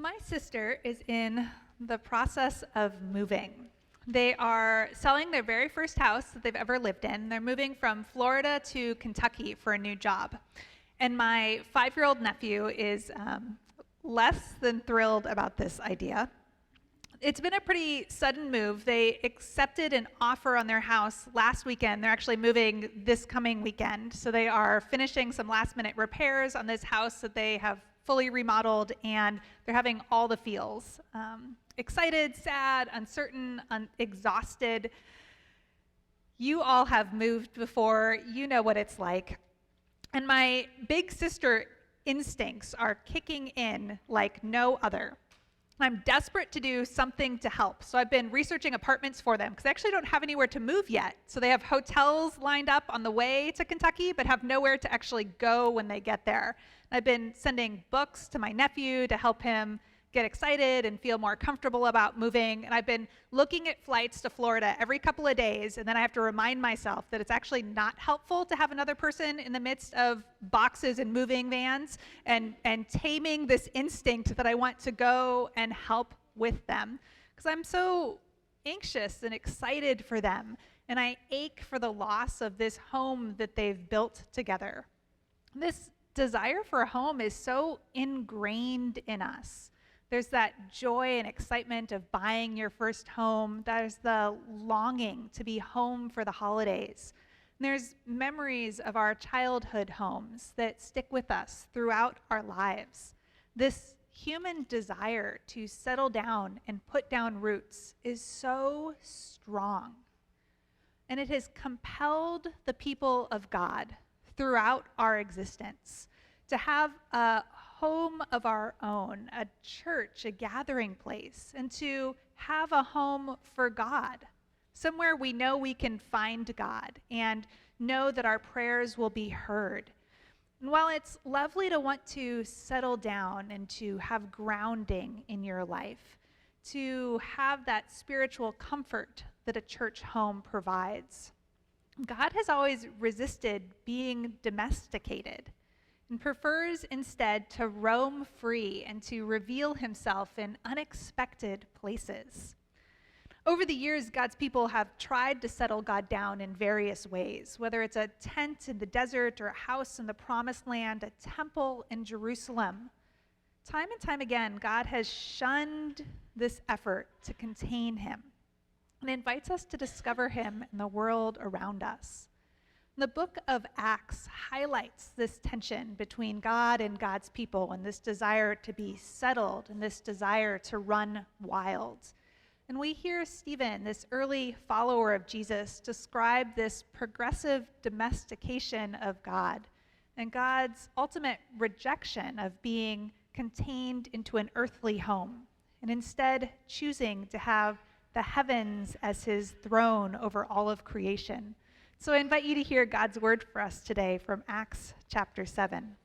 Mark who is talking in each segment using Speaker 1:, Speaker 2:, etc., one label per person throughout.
Speaker 1: My sister is in the process of moving. They are selling their very first house that they've ever lived in. They're moving from Florida to Kentucky for a new job. And my 5-year-old nephew is less than thrilled about this idea. It's been a pretty sudden move. They accepted an offer on their house last weekend. They're actually moving this coming weekend. So they are finishing some last-minute repairs on this house that they have fully remodeled, and they're having all the feels. Excited, sad, uncertain, exhausted. You all have moved before. You know what it's like. And my big sister instincts are kicking in like no other. I'm desperate to do something to help. So I've been researching apartments for them because they actually don't have anywhere to move yet. So they have hotels lined up on the way to Kentucky, but have nowhere to actually go when they get there. I've been sending books to my nephew to help him get excited and feel more comfortable about moving. And I've been looking at flights to Florida every couple of days. And then I have to remind myself that it's actually not helpful to have another person in the midst of boxes and moving vans and taming this instinct that I want to go and help with them. Because I'm so anxious and excited for them. And I ache for the loss of this home that they've built together. This desire for a home is so ingrained in us. There's that joy and excitement of buying your first home. There's the longing to be home for the holidays. And there's memories of our childhood homes that stick with us throughout our lives. This human desire to settle down and put down roots is so strong. And it has compelled the people of God throughout our existence to have a home of our own, a church, a gathering place, and to have a home for God, somewhere we know we can find God and know that our prayers will be heard. And while it's lovely to want to settle down and to have grounding in your life, to have that spiritual comfort that a church home provides, God has always resisted being domesticated and prefers instead to roam free and to reveal himself in unexpected places. Over the years, God's people have tried to settle God down in various ways, whether it's a tent in the desert or a house in the promised land, a temple in Jerusalem. Time and time again, God has shunned this effort to contain him and invites us to discover him in the world around us. The book of Acts highlights this tension between God and God's people and this desire to be settled and this desire to run wild. And we hear Stephen, this early follower of Jesus, describe this progressive domestication of God and God's ultimate rejection of being contained into an earthly home and instead choosing to have the heavens as his throne over all of creation. So I invite you to hear God's word for us today from Acts chapter 7.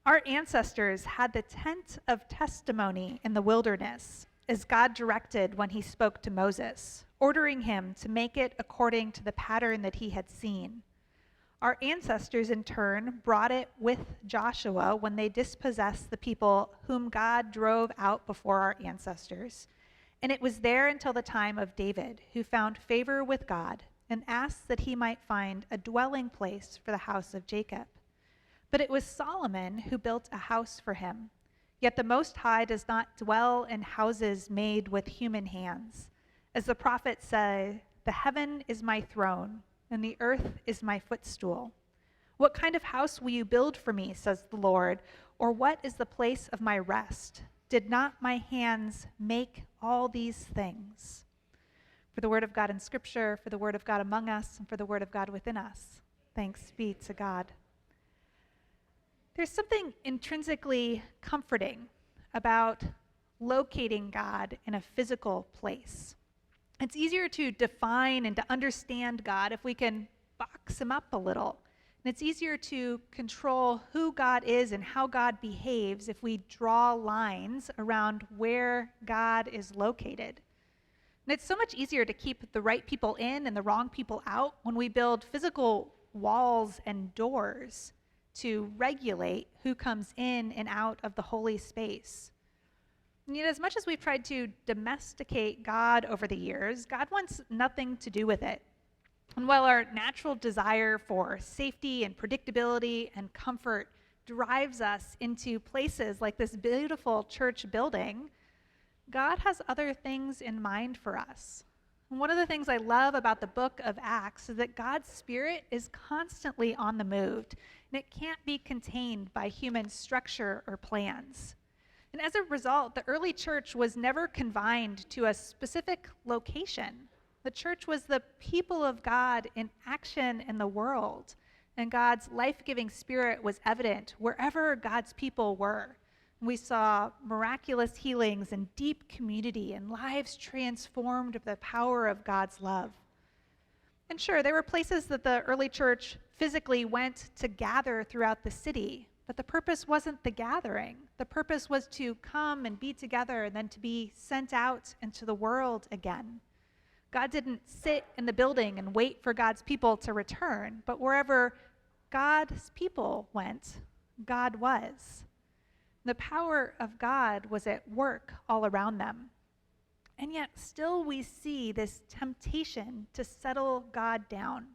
Speaker 1: Our ancestors had the tent of testimony in the wilderness, as God directed when he spoke to Moses, ordering him to make it according to the pattern that he had seen. Our ancestors, in turn, brought it with Joshua when they dispossessed the people whom God drove out before our ancestors. And it was there until the time of David, who found favor with God and asked that he might find a dwelling place for the house of Jacob. But it was Solomon who built a house for him. Yet the Most High does not dwell in houses made with human hands. As the prophets say, "The heaven is my throne, and the earth is my footstool. What kind of house will you build for me, says the Lord, or what is the place of my rest? Did not my hands make all these things?" For the word of God in Scripture, for the word of God among us, and for the word of God within us. Thanks be to God. There's something intrinsically comforting about locating God in a physical place. It's easier to define and to understand God if we can box him up a little. And it's easier to control who God is and how God behaves if we draw lines around where God is located. And it's so much easier to keep the right people in and the wrong people out when we build physical walls and doors to regulate who comes in and out of the holy space. And yet, as much as we've tried to domesticate God over the years, God wants nothing to do with it. And while our natural desire for safety and predictability and comfort drives us into places like this beautiful church building, God has other things in mind for us. And one of the things I love about the book of Acts is that God's Spirit is constantly on the move, and it can't be contained by human structure or plans. And as a result, the early church was never confined to a specific location. The church was the people of God in action in the world, and God's life-giving Spirit was evident wherever God's people were. We saw miraculous healings and deep community and lives transformed by the power of God's love. And sure, there were places that the early church physically went to gather throughout the city, but the purpose wasn't the gathering. The purpose was to come and be together and then to be sent out into the world again. God didn't sit in the building and wait for God's people to return, but wherever God's people went, God was. The power of God was at work all around them. And yet still we see this temptation to settle God down,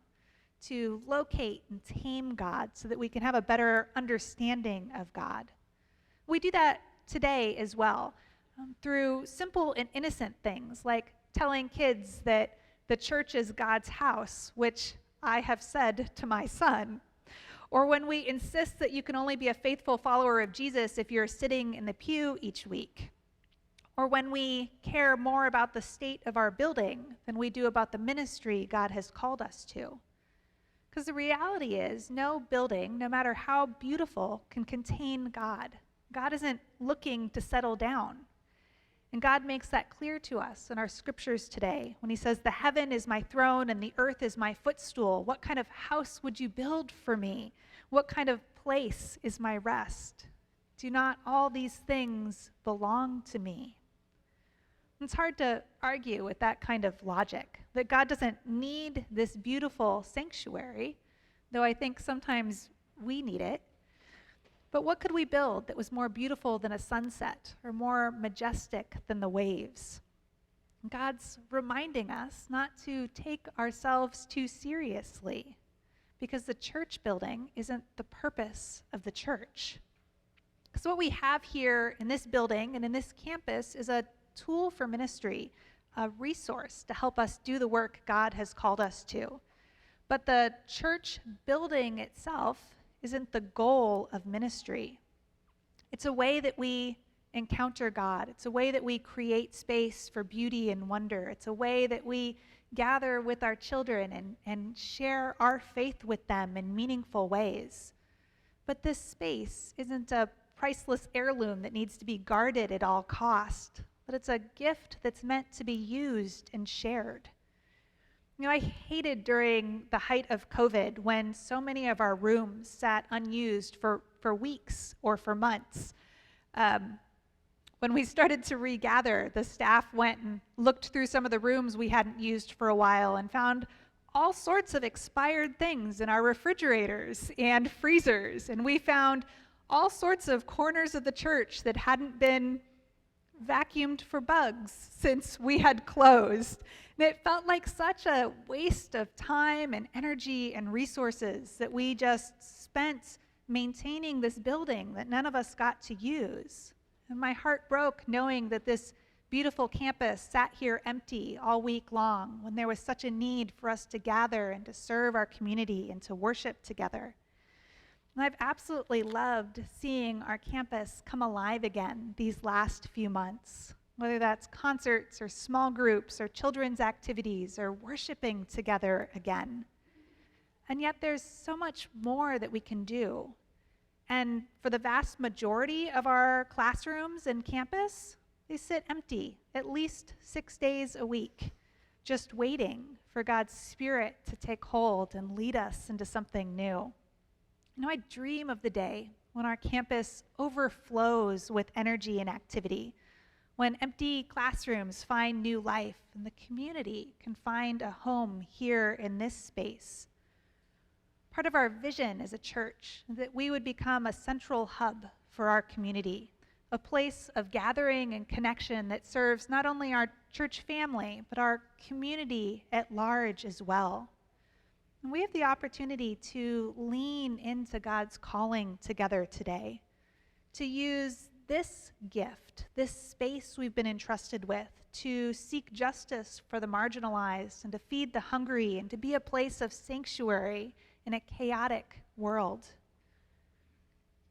Speaker 1: to locate and tame God so that we can have a better understanding of God. We do that today as well, through simple and innocent things like telling kids that the church is God's house, which I have said to my son. Or when we insist that you can only be a faithful follower of Jesus if you're sitting in the pew each week. Or when we care more about the state of our building than we do about the ministry God has called us to. Because the reality is, no building, no matter how beautiful, can contain God. God isn't looking to settle down. And God makes that clear to us in our scriptures today when he says, "The heaven is my throne and the earth is my footstool. What kind of house would you build for me? What kind of place is my rest? Do not all these things belong to me?" It's hard to argue with that kind of logic, that God doesn't need this beautiful sanctuary, though I think sometimes we need it. But what could we build that was more beautiful than a sunset or more majestic than the waves? God's reminding us not to take ourselves too seriously, because the church building isn't the purpose of the church. Because what we have here in this building and in this campus is a tool for ministry, a resource to help us do the work God has called us to. But the church building itself isn't the goal of ministry. It's a way that we encounter God. It's a way that we create space for beauty and wonder. It's a way that we gather with our children and share our faith with them in meaningful ways. But this space isn't a priceless heirloom that needs to be guarded at all cost, but it's a gift that's meant to be used and shared. You know, I hated during the height of COVID when so many of our rooms sat unused for weeks or for months. When we started to regather, the staff went and looked through some of the rooms we hadn't used for a while and found all sorts of expired things in our refrigerators and freezers. And we found all sorts of corners of the church that hadn't been vacuumed for bugs since we had closed. And it felt like such a waste of time and energy and resources that we just spent maintaining this building that none of us got to use. And my heart broke knowing that this beautiful campus sat here empty all week long when there was such a need for us to gather and to serve our community and to worship together. And I've absolutely loved seeing our campus come alive again these last few months, whether that's concerts or small groups or children's activities or worshiping together again. And yet there's so much more that we can do. And for the vast majority of our classrooms and campus, they sit empty at least 6 days a week, just waiting for God's Spirit to take hold and lead us into something new. You know, I dream of the day when our campus overflows with energy and activity, when empty classrooms find new life and the community can find a home here in this space. Part of our vision as a church is that we would become a central hub for our community, a place of gathering and connection that serves not only our church family, but our community at large as well. And we have the opportunity to lean into God's calling together today, to use this gift, this space we've been entrusted with, to seek justice for the marginalized and to feed the hungry and to be a place of sanctuary in a chaotic world.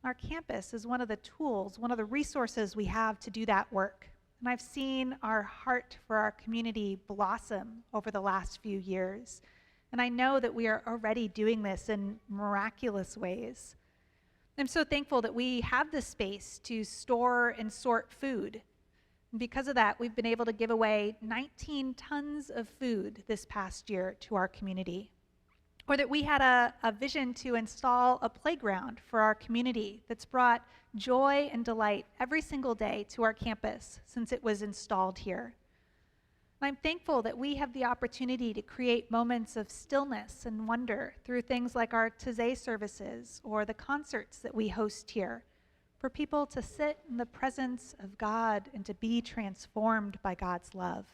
Speaker 1: Our campus is one of the tools, one of the resources we have to do that work. And I've seen our heart for our community blossom over the last few years. And I know that we are already doing this in miraculous ways. I'm so thankful that we have the space to store and sort food. And because of that, we've been able to give away 19 tons of food this past year to our community. Or that we had a vision to install a playground for our community that's brought joy and delight every single day to our campus since it was installed here. I'm thankful that we have the opportunity to create moments of stillness and wonder through things like our Taizé services or the concerts that we host here, for people to sit in the presence of God and to be transformed by God's love.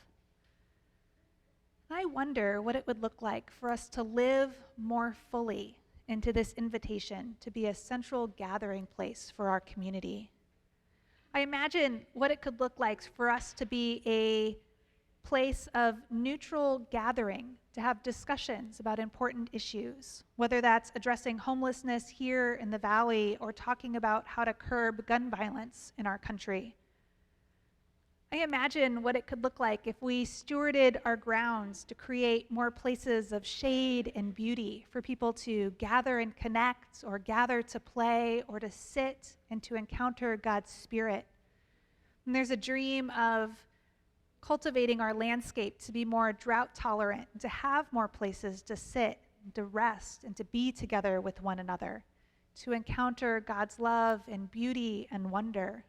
Speaker 1: I wonder what it would look like for us to live more fully into this invitation to be a central gathering place for our community. I imagine what it could look like for us to be a place of neutral gathering, to have discussions about important issues, whether that's addressing homelessness here in the Valley or talking about how to curb gun violence in our country. I imagine what it could look like if we stewarded our grounds to create more places of shade and beauty for people to gather and connect, or gather to play, or to sit and to encounter God's Spirit. And there's a dream of cultivating our landscape to be more drought tolerant, to have more places to sit, to rest, and to be together with one another, to encounter God's love and beauty and wonder.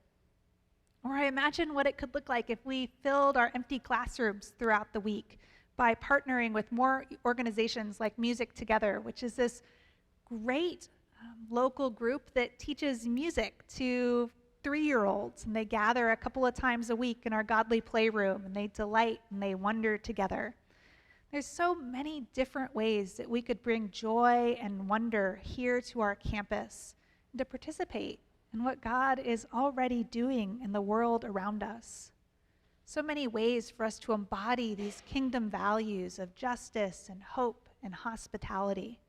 Speaker 1: Or I imagine what it could look like if we filled our empty classrooms throughout the week by partnering with more organizations like Music Together, which is this great local group that teaches music to 3-year-olds, and they gather a couple of times a week in our godly playroom, and they delight and they wonder together. There's so many different ways that we could bring joy and wonder here to our campus and to participate in what God is already doing in the world around us. So many ways for us to embody these kingdom values of justice and hope and hospitality.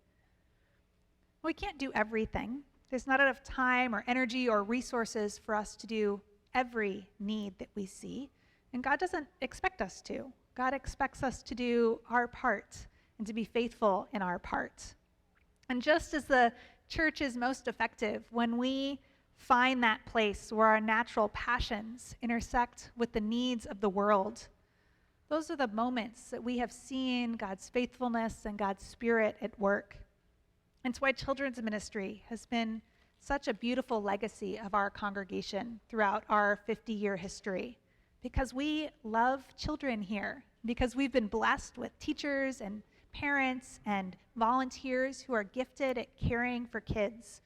Speaker 1: We can't do everything. There's not enough time or energy or resources for us to do every need that we see. And God doesn't expect us to. God expects us to do our part and to be faithful in our part. And just as the church is most effective when we find that place where our natural passions intersect with the needs of the world, those are the moments that we have seen God's faithfulness and God's Spirit at work. And it's why children's ministry has been such a beautiful legacy of our congregation throughout our 50-year history, because we love children here, because we've been blessed with teachers and parents and volunteers who are gifted at caring for kids,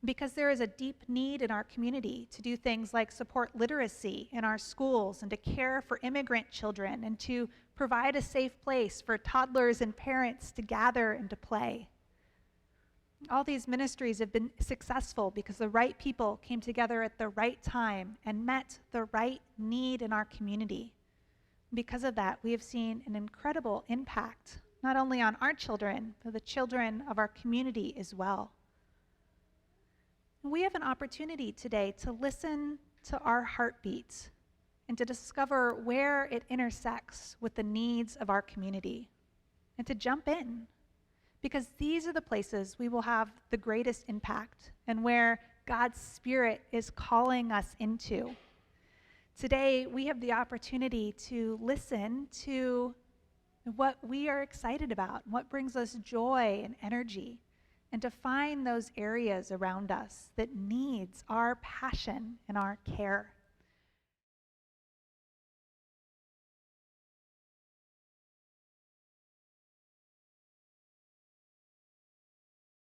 Speaker 1: because there is a deep need in our community to do things like support literacy in our schools and to care for immigrant children and to provide a safe place for toddlers and parents to gather and to play. All these ministries have been successful because the right people came together at the right time and met the right need in our community. Because of that, we have seen an incredible impact, not only on our children, but the children of our community as well. We have an opportunity today to listen to our heartbeat and to discover where it intersects with the needs of our community and to jump in, because these are the places we will have the greatest impact and where God's Spirit is calling us into. Today, we have the opportunity to listen to what we are excited about, what brings us joy and energy, and to find those areas around us that needs our passion and our care.